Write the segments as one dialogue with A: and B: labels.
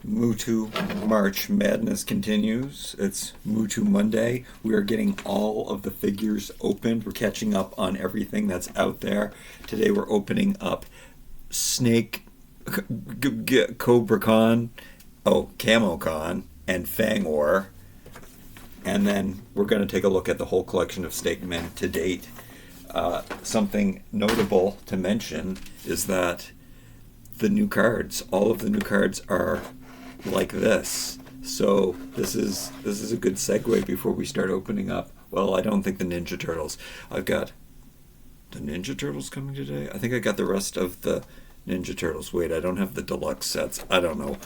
A: MOTU March Madness continues. It's MOTU Monday. We are getting all of the figures opened. We're catching up on everything that's out there. Today we're opening up Snake, Cobra Con, Camo Con, and Fang. And then we're going to take a look at the whole collection of Snake Men to date. Something notable to mention is that the new cards, all of the new cards are like this. So this is a good segue before we start opening up. Well, I don't think the Ninja Turtles. I've got the Ninja Turtles coming today. I think I got the rest of the Ninja Turtles. Wait, I don't have the deluxe sets. I don't know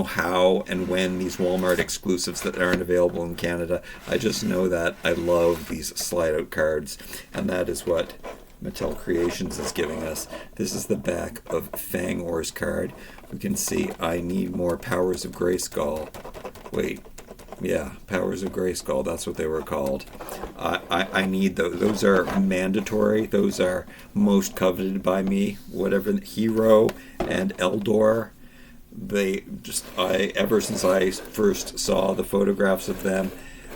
A: how and when these Walmart exclusives that aren't available in Canada. I just know that I love these slide out cards, and that is what Mattel Creations is giving us. This is the back of Fang's card. We can see I need more Powers of Grayskull. Wait, yeah, Powers of Grayskull, that's what they were called. I need those. Those are mandatory. Those are most coveted by me. Whatever, Hero and Eldor. Ever since I first saw the photographs of them,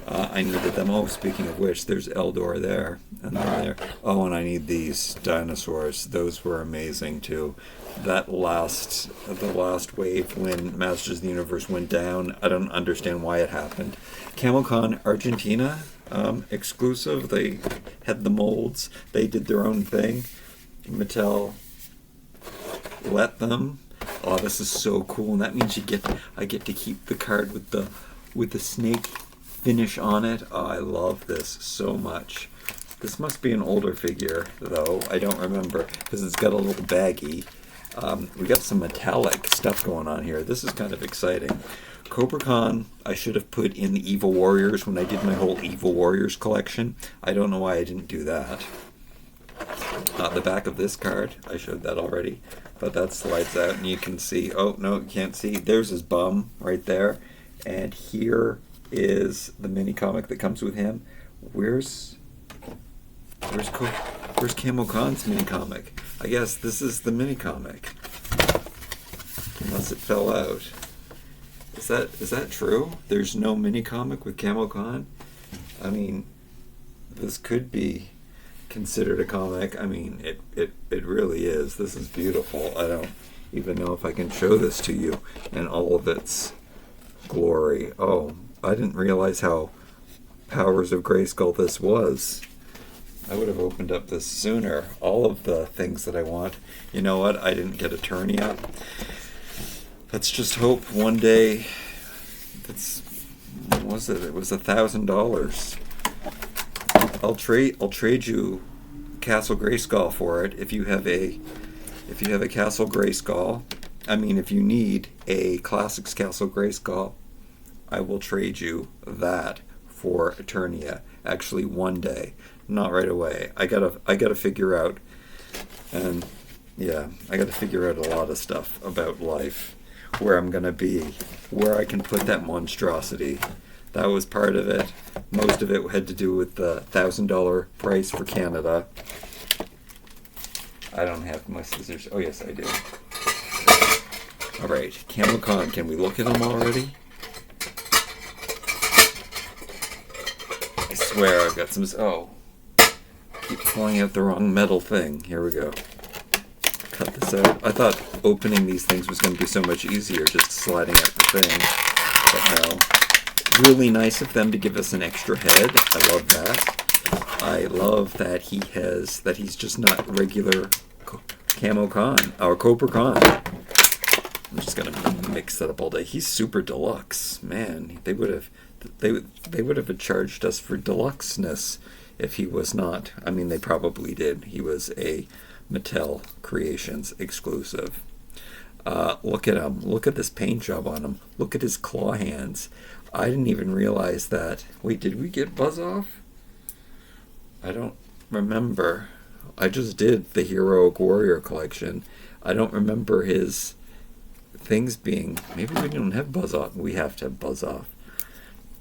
A: I needed them. Oh, speaking of which, there's Eldor there, and then there. Oh, and I need these dinosaurs. Those were amazing too. The last wave when Masters of the Universe went down, I don't understand why it happened. CamoCon Argentina exclusive. They had the molds. They did their own thing. Mattel let them. Oh, this is so cool, and that means I get to keep the card with the snake finish on it. Oh, I love this so much. This must be an older figure, though. I don't remember, because it's got a little baggie. We got some metallic stuff going on here. This is kind of exciting. Cobra Con, I should have put in the Evil Warriors when I did my whole Evil Warriors collection. I don't know why I didn't do that. The back of this card, I showed that already, but that slides out and you can see, oh no, you can't see, there's his bum right there, and here is the mini comic that comes with him. Where's Camo Con's mini comic? I guess this is the mini comic, unless it fell out. Is that true? There's no mini comic with Camo Con? I mean, this could be considered a comic. I mean, it really is. This is beautiful. I don't even know if I can show this to you in all of its glory. Oh, I didn't realize how Powers of Grayskull this was. I would have opened up this sooner. All of the things that I want. You know what? I didn't get a turn yet. Let's just hope one day. What was it? It was $1,000. I'll trade you Castle Grayskull for it if you have a Castle Grayskull. I mean, if you need a Classics Castle Grayskull, I will trade you that for Eternia. Actually, one day, not right away. I gotta figure out, and yeah, I gotta figure out a lot of stuff about life, where I'm gonna be, where I can put that monstrosity. That was part of it. Most of it had to do with the $1,000 price for Canada. I don't have my scissors. Oh, yes, I do. All right, Camo Con. Can we look at them already? I swear I've got some... Oh. Keep pulling out the wrong metal thing. Here we go. Cut this out. I thought opening these things was going to be so much easier, just sliding out the thing. But no. Really nice of them to give us an extra head. I love that. I love that he's just not regular Camo Con or Cobra Con. I'm just gonna mix that up all day. He's super deluxe, man. They would have charged us for deluxeness if he was not. I mean, they probably did. He was a Mattel Creations exclusive. Look at him. Look at this paint job on him. Look at his claw hands. I didn't even realize that. Wait, did we get Buzz Off? I don't remember. I just did the Heroic Warrior collection. I don't remember his things being... Maybe we don't have Buzz Off. We have to have Buzz Off.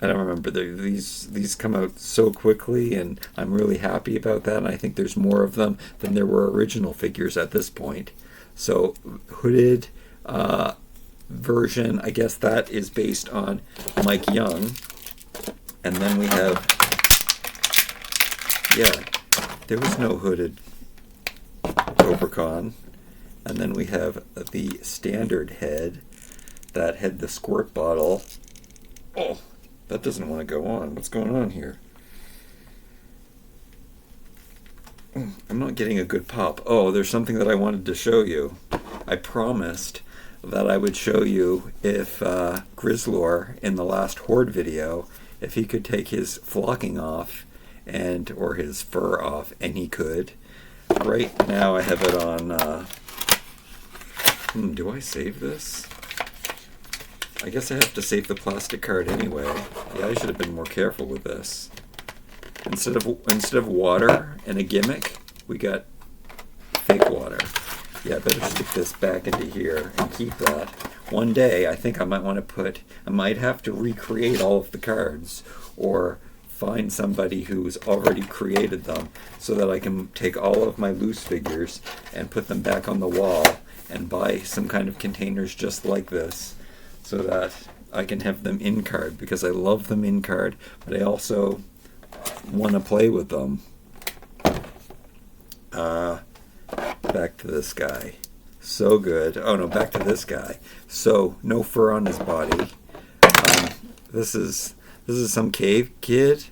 A: I don't remember. These come out so quickly, and I'm really happy about that. And I think there's more of them than there were original figures at this point. So, hooded... version, I guess that is based on Mike Young. And then we have, yeah, there was no hooded Cobra. And then we have the standard head that had the squirt bottle. Oh, that doesn't want to go on. What's going on here? I'm not getting a good pop. Oh, there's something that I wanted to show you. I promised that I would show you if Grizzlor in the last Horde video, if he could take his flocking off and or his fur off, and he could. Right now I have it on. Do I save this? I guess I have to save the plastic card anyway. Yeah, I should have been more careful with this. Instead of water and a gimmick, we got fake water. Yeah, I better stick this back into here and keep that. One day, I think I might have to recreate all of the cards, or find somebody who's already created them so that I can take all of my loose figures and put them back on the wall and buy some kind of containers just like this so that I can have them in card, because I love them in card, but I also want to play with them. Back to this guy. So good. Oh no, back to this guy. So no fur on his body. This is some cave kid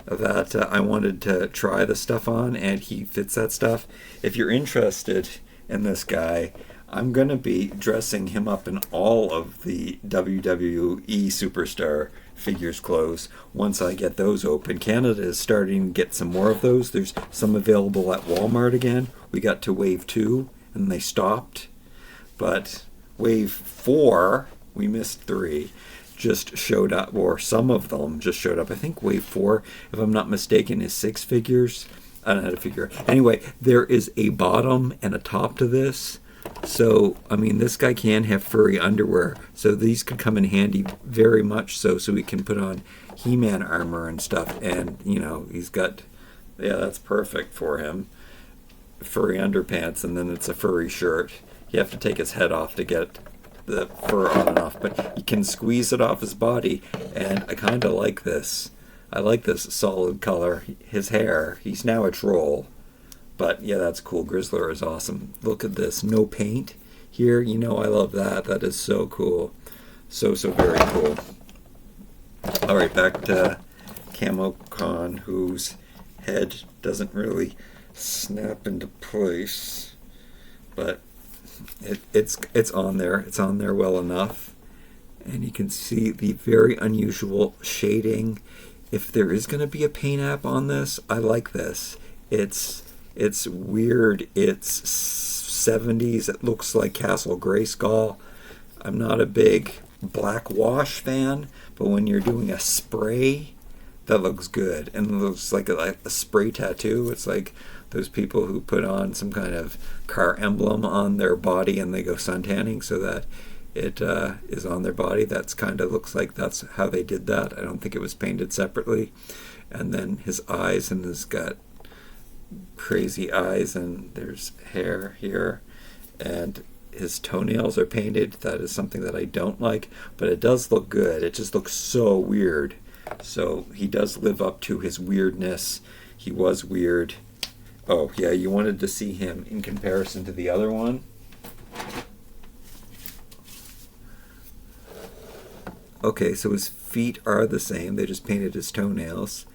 A: that I wanted to try the stuff on, and he fits that stuff. If you're interested in this guy, I'm going to be dressing him up in all of the WWE Superstar figures clothes once I get those open. Canada is starting to get some more of those. There's some available at Walmart again. We got to wave 2 and they stopped. But wave 4, we missed 3, just showed up, or some of them just showed up. I think wave 4, if I'm not mistaken, is 6 figures. I don't know how to figure. Anyway, there is a bottom and a top to this. So, I mean, this guy can have furry underwear, so these could come in handy very much so we can put on He-Man armor and stuff, and, you know, he's got, yeah, that's perfect for him. Furry underpants, and then it's a furry shirt. You have to take his head off to get the fur on and off, but you can squeeze it off his body, and I kind of like this. I like this solid color. His hair, he's now a troll. But yeah, that's cool. Grizzlor is awesome. Look at this. No paint here. You know I love that. That is so cool. So very cool. Alright, back to Camo Con, whose head doesn't really snap into place. But it's on there. It's on there well enough. And you can see the very unusual shading. If there is going to be a paint app on this, I like this. It's weird. It's 70s. It looks like Castle Grayskull. I'm not a big black wash fan, but when you're doing a spray, that looks good. And it looks like a spray tattoo. It's like those people who put on some kind of car emblem on their body and they go suntanning so that it is on their body. That's kind of looks like that's how they did that. I don't think it was painted separately. And then his eyes, and he's got crazy eyes, and there's hair here, and his toenails are painted. That is something that I don't like, but it does look good. It just looks so weird. So he does live up to his weirdness. He was weird. Oh yeah, you wanted to see him in comparison to the other one. Okay, so his feet are the same. They just painted his toenails,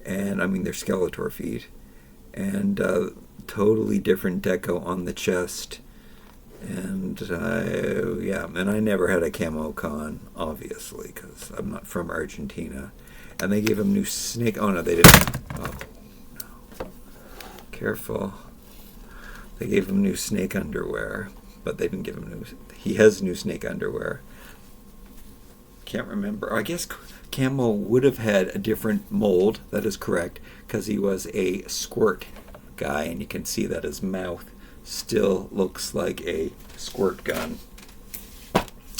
A: and I mean they're Skeletor feet. And totally different deco on the chest, and and I never had a Camo Con, obviously, because I'm not from Argentina. And they gave him new snake. Oh no, they didn't. Oh no, careful. They gave him new snake underwear, but they didn't give him new. He has new snake underwear. Can't remember. I guess Camo would have had a different mold. That is correct, because he was a squirt guy, and you can see that his mouth still looks like a squirt gun.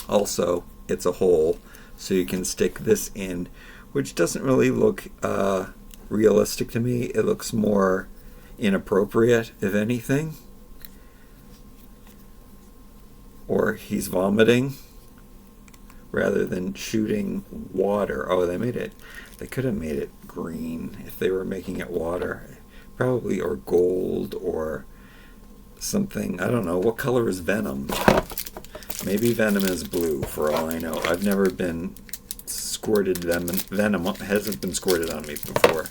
A: Also, it's a hole, so you can stick this in, which doesn't really look realistic to me. It looks more inappropriate, if anything. Or he's vomiting. rather than shooting water. Oh, they could have made it green if they were making it water. Probably, or gold, or something. I don't know. What color is Venom? Maybe Venom is blue, for all I know. I've never been squirted Venom. Venom hasn't been squirted on me before.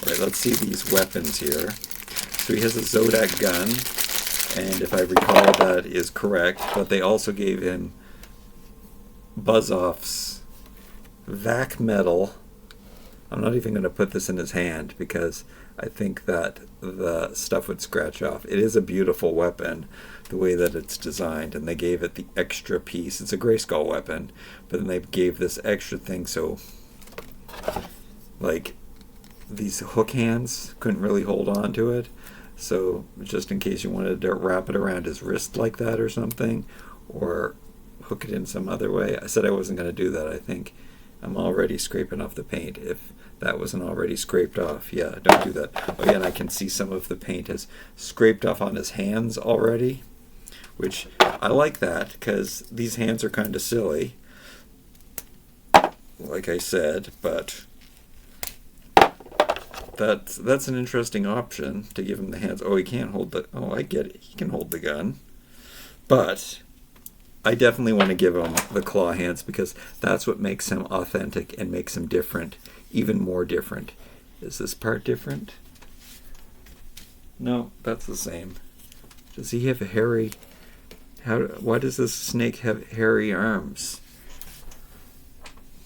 A: Alright, let's see these weapons here. So he has a Zodak gun, and if I recall that is correct, but they also gave him Buzz-Off's vac metal. I'm not even going to put this in his hand because I think that the stuff would scratch off. It is a beautiful weapon, the way that it's designed, and they gave it the extra piece. It's a Grayskull weapon, but then they gave this extra thing so, like, these hook hands couldn't really hold on to it. So just in case you wanted to wrap it around his wrist like that or something, or hook it in some other way. I said I wasn't going to do that. I think I'm already scraping off the paint. If that wasn't already scraped off, yeah, don't do that. Oh yeah, and I can see some of the paint has scraped off on his hands already, which I like that because these hands are kind of silly, like I said, but that's an interesting option to give him the hands. Oh, he can't hold the... Oh, I get it. He can hold the gun. But I definitely want to give him the claw hands because that's what makes him authentic and makes him different, even more different. Is this part different? No, that's the same. Does he have a hairy... Why does this snake have hairy arms?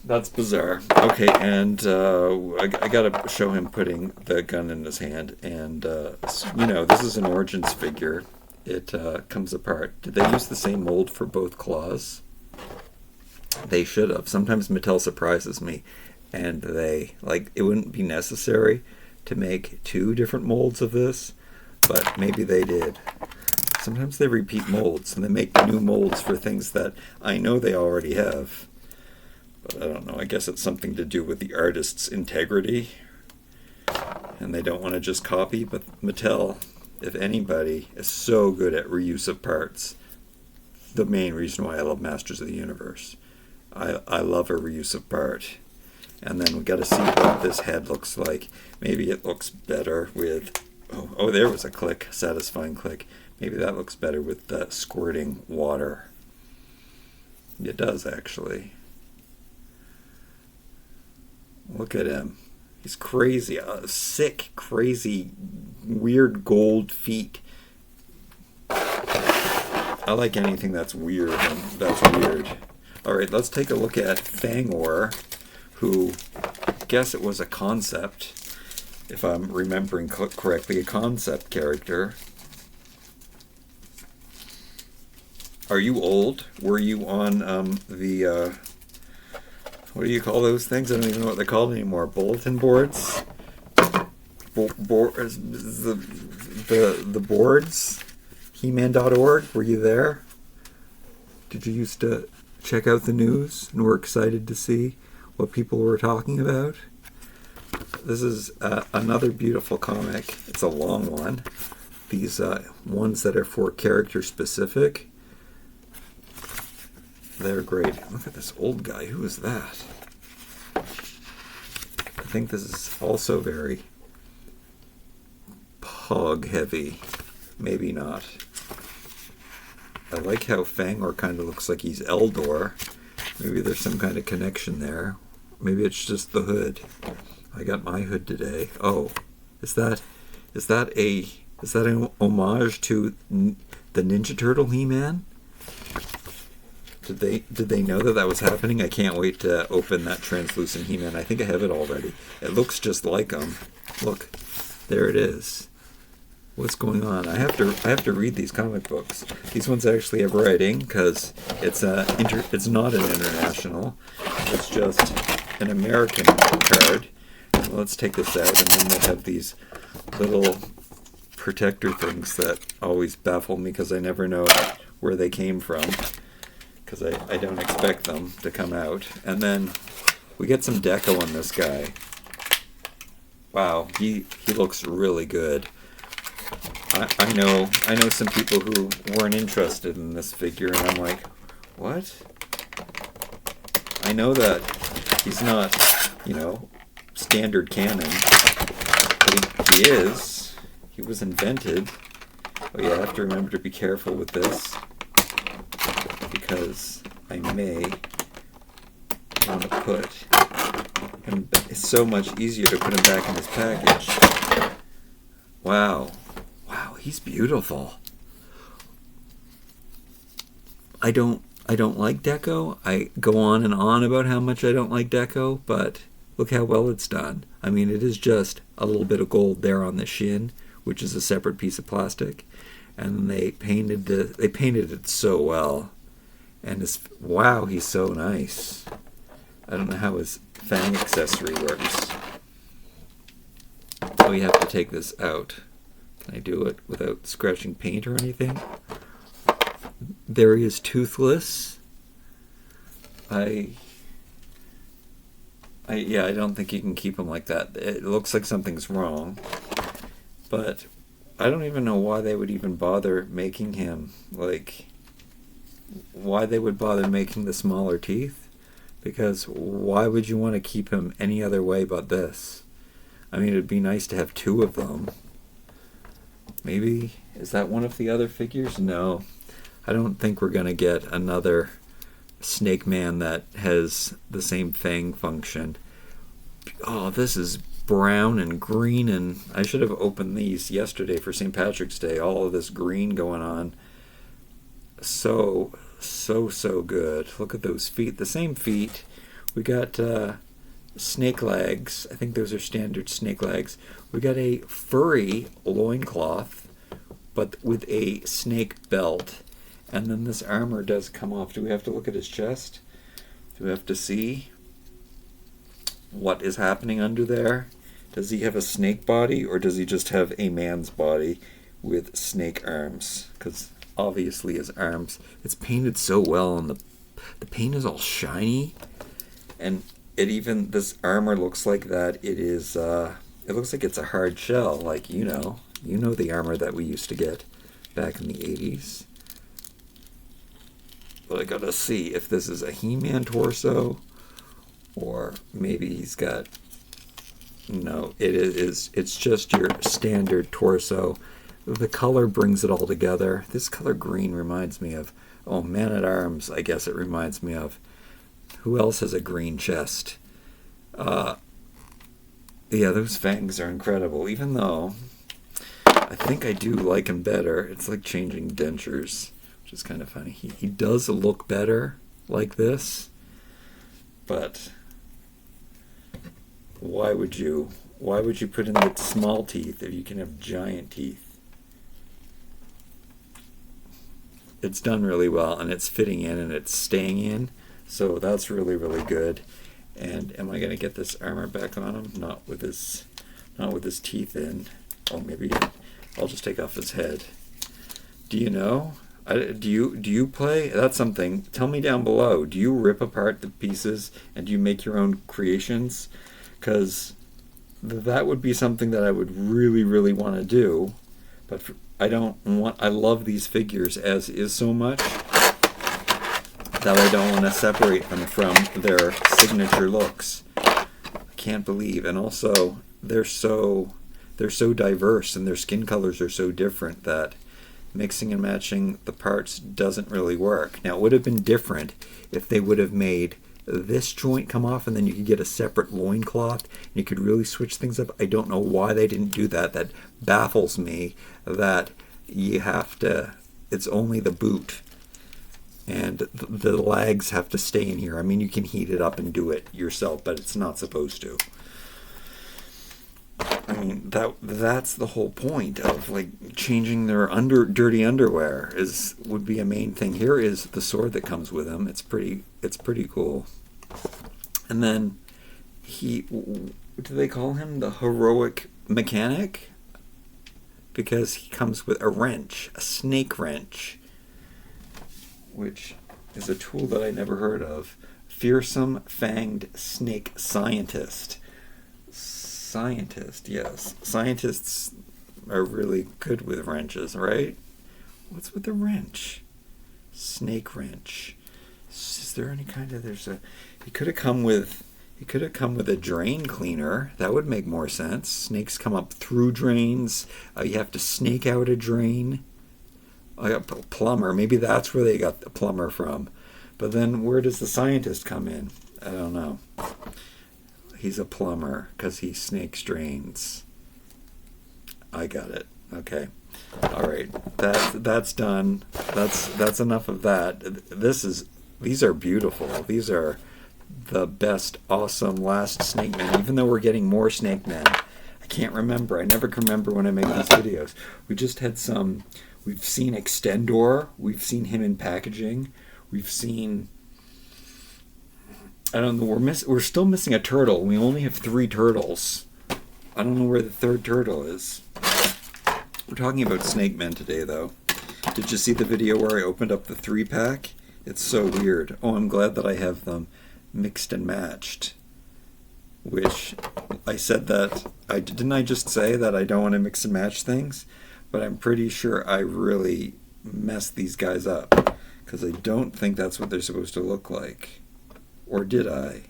A: That's bizarre. Okay, and I gotta show him putting the gun in his hand. And, this is an Origins figure. It comes apart. Did they use the same mold for both claws? They should have. Sometimes Mattel surprises me. And it wouldn't be necessary to make 2 different molds of this, but maybe they did. Sometimes they repeat molds, and they make new molds for things that I know they already have. But I don't know, I guess it's something to do with the artist's integrity. And they don't want to just copy, but Mattel, if anybody, is so good at reuse of parts. The main reason why I love Masters of the Universe. I love a reuse of part. And then we got to see what this head looks like. Maybe it looks better with... Oh, there was a click, satisfying click. Maybe that looks better with the squirting water. It does, actually. Look at him. He's crazy. Sick, crazy, weird gold feet. I like anything that's weird, and that's weird. Alright, let's take a look at Fangor, who, I guess it was a concept, if I'm remembering correctly, a concept character. Are you old? Were you on the... what do you call those things? I don't even know what they're called anymore. Bulletin boards? The boards? He-Man.org? Were you there? Did you used to check out the news and were excited to see what people were talking about? This is another beautiful comic. It's a long one. These ones that are for character specific. They're great. Look at this old guy. Who is that? I think this is also very pug heavy. Maybe not. I like how Fangor kind of looks like he's Eldor. Maybe there's some kind of connection there. Maybe it's just the hood. I got my hood today. Oh, is that an homage to the Ninja Turtle He-Man? Did they know that was happening? I can't wait to open that translucent He-Man. I think I have it already. It looks just like him. Look, there it is. What's going on? I have to read these comic books. These ones actually have writing because it's not an international. It's just an American card. Let's take this out, and then they have these little protector things that always baffle me because I never know where they came from. Because I don't expect them to come out. And then we get some deco on this guy. Wow, he looks really good. I know some people who weren't interested in this figure, and I'm like, what? I know that he's not, standard canon, but he is. He was invented. Oh yeah, I have to remember to be careful with this, because I may want to put him. It's so much easier to put him back in his package. Wow, he's beautiful. I don't like deco. I go on and on about how much I don't like deco, but look how well it's done. I mean, it is just a little bit of gold there on the shin, which is a separate piece of plastic, and they painted it so well. And wow, he's so nice. I don't know how his Fang accessory works. Oh, you have to take this out. Can I do it without scratching paint or anything? There he is, toothless. I don't think you can keep him like that. It looks like something's wrong. But I don't even know why they would even bother making him, why they would bother making the smaller teeth. Because why would you want to keep him any other way but this? I mean, it'd be nice to have two of them. Maybe, is that one of the other figures? No. I don't think we're going to get another Snake Man that has the same Fang function. Oh, this is brown and green, and I should have opened these yesterday for St. Patrick's Day. All of this green going on. So good. Look at those feet. The same feet. We got snake legs. I think those are standard snake legs. We got a furry loincloth, but with a snake belt. And then this armor does come off. Do we have to look at his chest? Do we have to see what is happening under there? Does he have a snake body, or does he just have a man's body with snake arms? Because obviously his arms, it's painted so well, and the paint is all shiny, and this armor looks like that. It looks like it's a hard shell, like the armor that we used to get back in the 80s. But I gotta see if this is a He-Man torso, or maybe he's got. No, it's just your standard torso. The color brings it all together. This color green reminds me of, Man-at-Arms, I guess it reminds me of. Who else has a green chest? Yeah, those fangs are incredible, even though I think I do like him better. It's like changing dentures, which is kind of funny. He does look better like this, but why would you put in the small teeth if you can have giant teeth? It's done really well, and it's fitting in, and it's staying in, so that's really, really good. And am I going to get this armor back on him? Not with his teeth in. Oh, maybe I'll just take off his head. Do you know? Do you play? That's something. Tell me down below. Do you rip apart the pieces and do you make your own creations? Because that would be something that I would really, really want to do. But I love these figures as is so much that I don't want to separate them from their signature looks. I can't believe. And also, they're so diverse, and their skin colors are so different that mixing and matching the parts doesn't really work. Now, it would have been different if they would have made this joint come off, and then you could get a separate loincloth, and you could really switch things up. I don't know why they didn't do that. That baffles me, that you have to, it's only the boot, and the legs have to stay in here. I mean, you can heat it up and do it yourself, but it's not supposed to. I mean, that's the whole point of changing their dirty underwear would be a main thing. Here is the sword that comes with him. It's pretty cool. And then what do they call him? The heroic mechanic? Because he comes with a wrench, a snake wrench, which is a tool that I never heard of. Fearsome fanged snake scientist. Scientist, yes. Scientists are really good with wrenches, right? What's with the wrench? Snake wrench. is there any kind of, he could have come with a drain cleaner. That would make more sense. Snakes come up through drains. You have to snake out a drain. I got a plumber. Maybe that's where they got the plumber from. But then where does the scientist come in? I don't know. He's a plumber because he snakes drains. I got it. Okay. All right. That's done. That's enough of that. These are beautiful. These are the best, awesome last snake men. Even though we're getting more snake men, I can't remember. I never can remember when I make these videos. We just had some. We've seen Extendor. We've seen him in packaging. We've seen. I don't know. We're still missing a turtle. We only have 3 turtles. I don't know where the 3rd turtle is. We're talking about snake men today, though. Did you see the video where I opened up the 3-pack? It's so weird. Oh, I'm glad that I have them mixed and matched. Which I said that didn't I just say that I don't want to mix and match things? But I'm pretty sure I really messed these guys up because I don't think that's what they're supposed to look like. Or did I?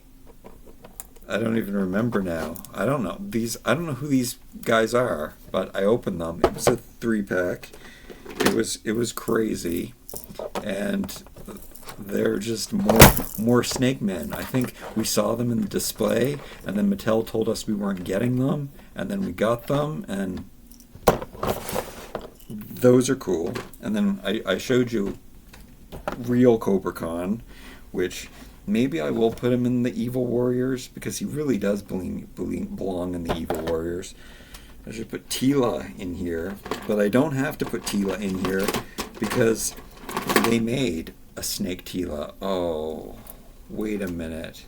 A: I don't even remember now. I don't know. I don't know who these guys are, but I opened them. It was a 3-pack. It was crazy. And they're just more snake men. I think we saw them in the display, and then Mattel told us we weren't getting them, and then we got them, and those are cool. And then I showed you real Cobra Khan, which maybe I will put him in the Evil Warriors because he really does belong in the Evil Warriors. I should put Tila in here, but I don't have to put Tila in here because they made a snake Tila. Oh, wait a minute.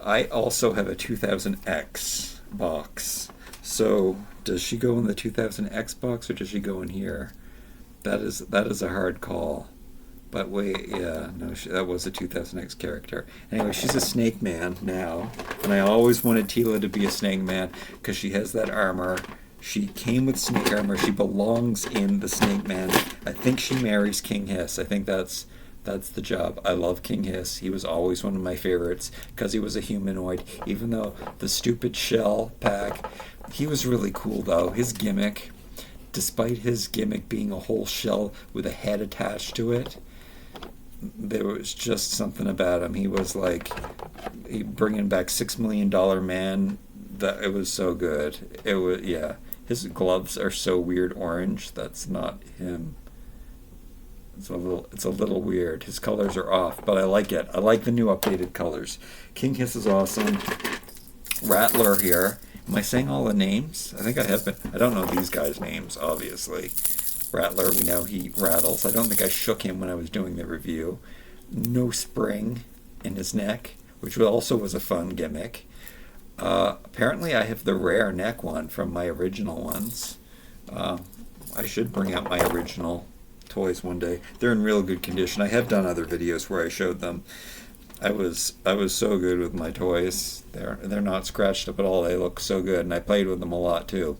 A: I also have a 2000X box. So does she go in the 2000X box or does she go in here? That is a hard call. But wait, yeah, no, that was a 2000X character. Anyway, she's a snake man now, and I always wanted Tila to be a snake man because she has that armor. She came with snake armor. She belongs in the snake man. I think she marries King Hiss. I think that's the job. I love King Hiss. He was always one of my favorites because he was a humanoid. Even though the stupid shell pack, he was really cool though. His gimmick, despite his gimmick being a whole shell with a head attached to it, there was just something about him. He was like bringing back $6 Million Man. That it was so good. It was, yeah. His gloves are so weird orange. That's not him. It's a little weird. His colors are off, but I like it. I like the new updated colors. King Hiss is awesome. Rattler here. Am I saying all the names? I think I have been. I don't know these guys' names, obviously. Rattler, we know he rattles. I don't think I shook him when I was doing the review. No spring in his neck, which also was a fun gimmick. Apparently I have the rare neck one from my original ones. I should bring out my original toys one day. They're in real good condition. I have done other videos where I showed them. I was so good with my toys. They're not scratched up at all. They look so good, and I played with them a lot too.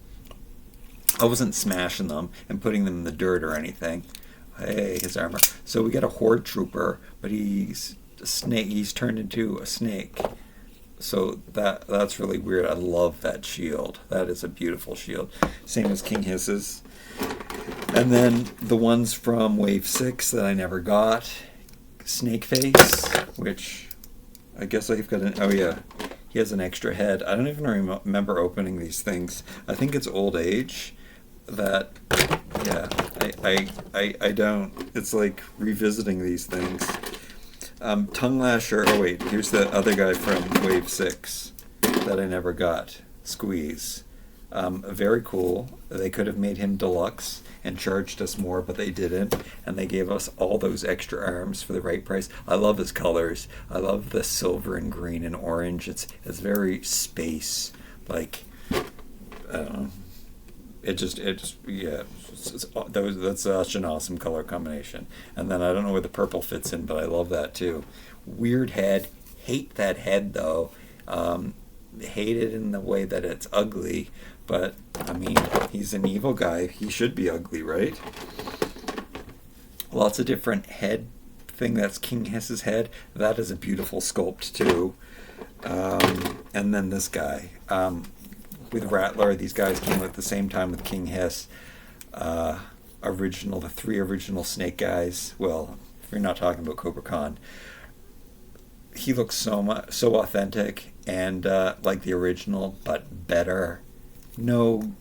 A: I wasn't smashing them and putting them in the dirt or anything. Hey, his armor. So we get a Horde Trooper, but he's a snake. He's turned into a snake. So that's really weird. I love that shield. That is a beautiful shield. Same as King Hiss's. And then the ones from Wave 6 that I never got. Snake Face, which I guess I've got an... Oh yeah, he has an extra head. I don't even remember opening these things. I think it's old age. That, yeah, I don't. It's like revisiting these things. Tongue Lasher. Oh wait, here's the other guy from Wave 6 that I never got. Squeeze. Very cool. They could have made him deluxe and charged us more, but they didn't, and they gave us all those extra arms for the right price. I love his colors. I love the silver and green and orange. It's very space, like, I don't know. That's such an awesome color combination. And then I don't know where the purple fits in, but I love that too. Weird head. Hate that head though. Hate it in the way that it's ugly, but I mean, he's an evil guy. He should be ugly, right? Lots of different head thing that's King Hiss's head, that is a beautiful sculpt too. And then this guy with Rattler. These guys came out at the same time with King Hiss. The 3 original Snake guys. Well, if you're not talking about Cobra Khan, he looks so authentic and like the original, but better. No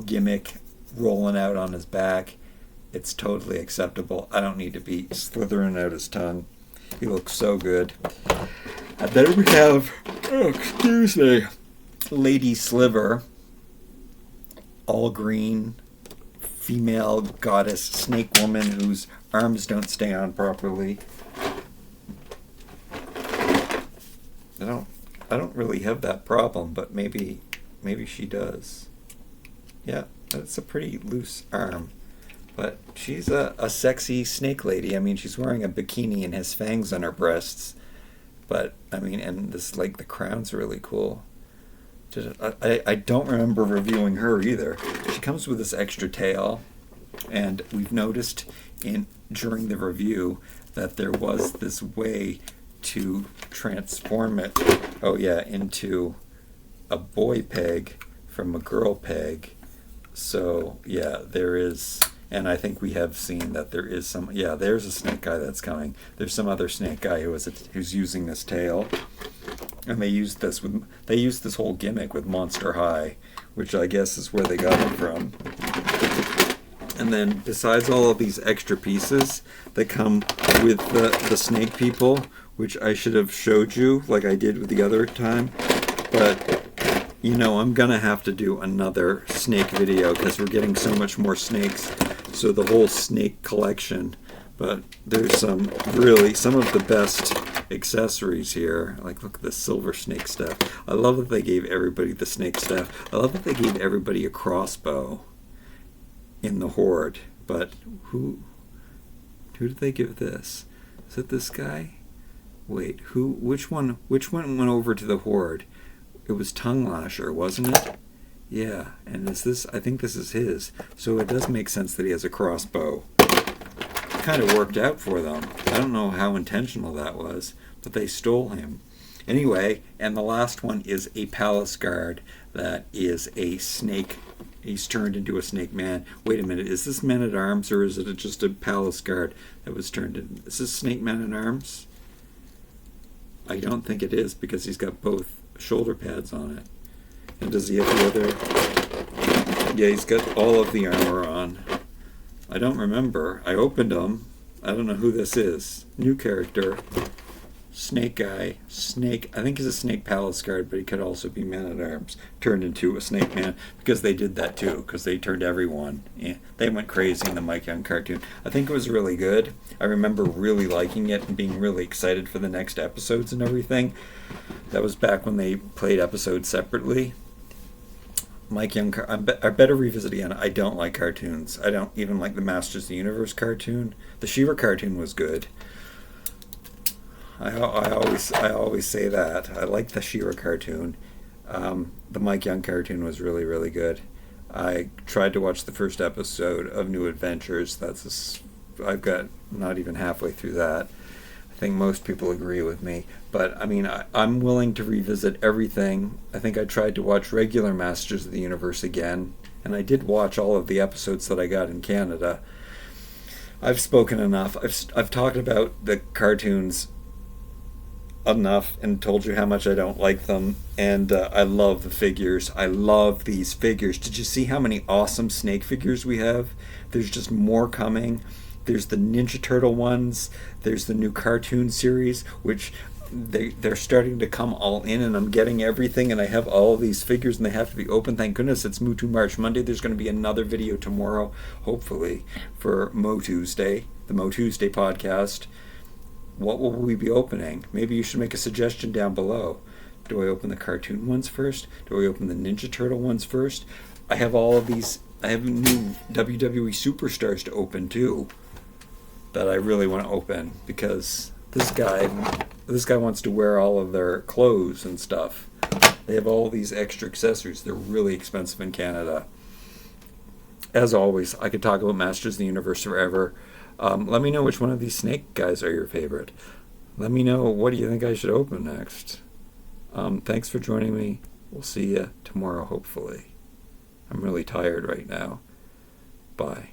A: gimmick rolling out on his back. It's totally acceptable. I don't need to be slithering out his tongue. He looks so good. And then we have, Lady Sliver, all green, female goddess snake woman whose arms don't stay on properly. I don't really have that problem, but maybe she does. Yeah, that's a pretty loose arm. But she's a sexy snake lady. I mean, she's wearing a bikini and has fangs on her breasts. But, I mean, and this, like, the crown's really cool. I don't remember reviewing her either. She comes with this extra tail. And we've noticed during the review that there was this way to transform it, into a boy peg from a girl peg. So, yeah, there is... And I think we have seen that there is some... Yeah, there's a snake guy that's coming. There's some other snake guy who's using this tail. And they used this whole gimmick with Monster High, which I guess is where they got it from. And then, besides all of these extra pieces that come with the snake people, which I should have showed you like I did with the other time, but... I'm going to have to do another snake video because we're getting so much more snakes. So the whole snake collection. But there's some of the best accessories here. Like, look at the silver snake stuff. I love that they gave everybody the snake stuff. I love that they gave everybody a crossbow in the Horde. But who did they give this? Is it this guy? Wait, which one went over to the Horde? It was Tongue Lasher, wasn't it? Yeah, and I think this is his. So it does make sense that he has a crossbow. It kind of worked out for them. I don't know how intentional that was, but they stole him. Anyway, and the last one is a palace guard that is a snake. He's turned into a snake man. Wait a minute, is this Man-at-Arms or is it just a palace guard that was turned into... Is this Snake Man-at-Arms? I don't think it is because he's got both shoulder pads on it. And does he have the other... Yeah, he's got all of the armor on. I don't remember. I opened him. I don't know who this is. New character. Snake guy. Snake. I think he's a snake palace guard, but he could also be Man-at-Arms. Turned into a snake man. Because they did that too. Because they turned everyone. Yeah, they went crazy in the Mike Young cartoon. I think it was really good. I remember really liking it and being really excited for the next episodes and everything. That was back when they played episodes separately. Mike Young, I better revisit again. I don't like cartoons. I don't even like the Masters of the Universe cartoon. The She-Ra cartoon was good. I always say that. I like the She-Ra cartoon. The Mike Young cartoon was really, really good. I tried to watch the first episode of New Adventures. I've got not even halfway through that. I think most people agree with me. But, I mean, I'm willing to revisit everything. I think I tried to watch regular Masters of the Universe again. And I did watch all of the episodes that I got in Canada. I've spoken enough. I've talked about the cartoons enough and told you how much I don't like them. And I love the figures. I love these figures. Did you see how many awesome snake figures we have? There's just more coming. There's the Ninja Turtle ones. There's the new cartoon series, which they're starting to come all in, and I'm getting everything, and I have all of these figures, and they have to be open. Thank goodness it's MOTU March Monday. There's going to be another video tomorrow, hopefully, for MOTUsday, the MOTUsday podcast. What will we be opening? Maybe you should make a suggestion down below. Do I open the cartoon ones first? Do I open the Ninja Turtle ones first? I have all of these. I have new WWE superstars to open, too, that I really want to open, because this guy wants to wear all of their clothes and stuff. They have all these extra accessories. They're really expensive in Canada. As always, I could talk about Masters of the Universe forever. Let me know which one of these snake guys are your favorite. Let me know, what do you think I should open next? Thanks for joining me. We'll see you tomorrow, hopefully. I'm really tired right now. Bye.